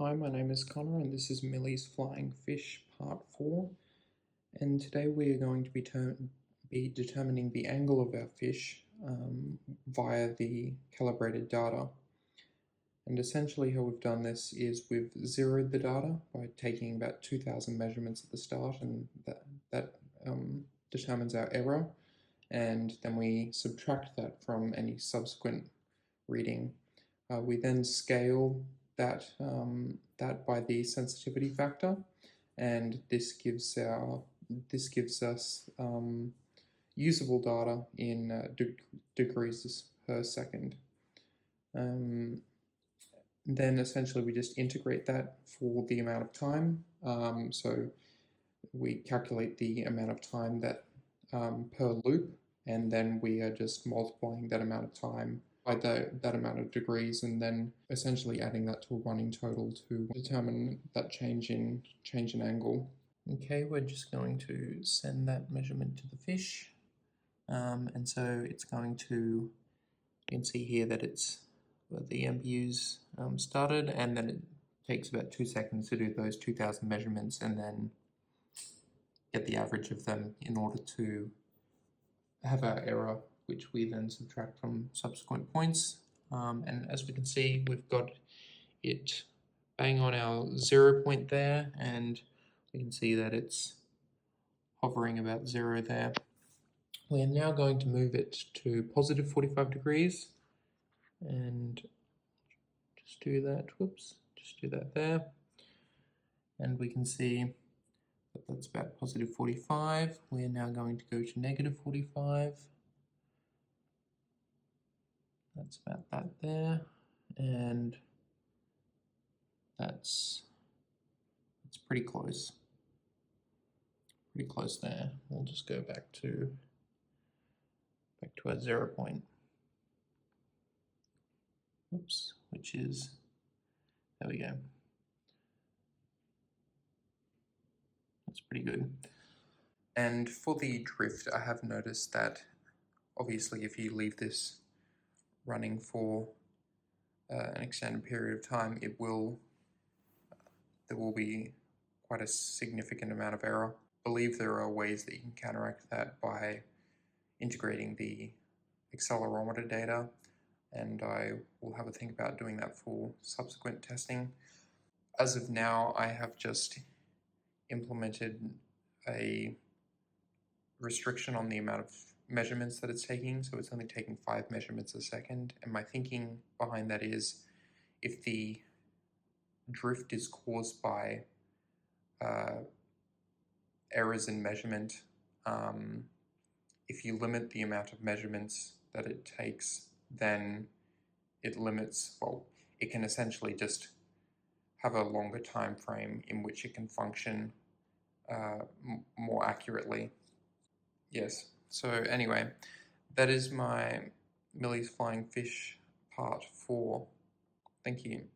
Hi, my name is Connor and this is Millie's Flying Fish Part 4, and today we are going to be determining the angle of our fish via the calibrated data. And essentially how we've done this is we've zeroed the data by taking about 2,000 measurements at the start, and that determines our error, and then we subtract that from any subsequent reading. We then scale that by the sensitivity factor, and this gives us usable data in degrees per second. Then essentially we just integrate that for the amount of time. So we calculate the amount of time that per loop, and then we are just multiplying that amount of time by that amount of degrees, and then essentially adding that to a running total to determine that change in angle. Okay, we're just going to send that measurement to the fish, and so it's going to, you can see here that it's the MPU's started, and then it takes about 2 seconds to do those 2,000 measurements and then get the average of them in order to have our error, which we then subtract from subsequent points. And as we can see, we've got it bang on our 0 point there, and we can see that it's hovering about 0 there. We are now going to move it to positive 45 degrees, and just do that, just do that there. And we can see that that's about positive 45. We are now going to go to negative 45. That's about that there, and that's pretty close. Pretty close there. We'll just go back to our 0 point. Oops, which is, there we go. That's pretty good. And for the drift, I have noticed that obviously if you leave this running for an extended period of time, there will be quite a significant amount of error. I believe there are ways that you can counteract that by integrating the accelerometer data, and I will have a think about doing that for subsequent testing. As of now, I have just implemented a restriction on the amount of measurements that it's taking, so it's only taking 5 measurements a second, and my thinking behind that is if the drift is caused by errors in measurement, if you limit the amount of measurements that it takes, then it limits, well, it can essentially just have a longer time frame in which it can function more accurately. Yes, so anyway, that is my Millie's Flying Fish Part 4. Thank you.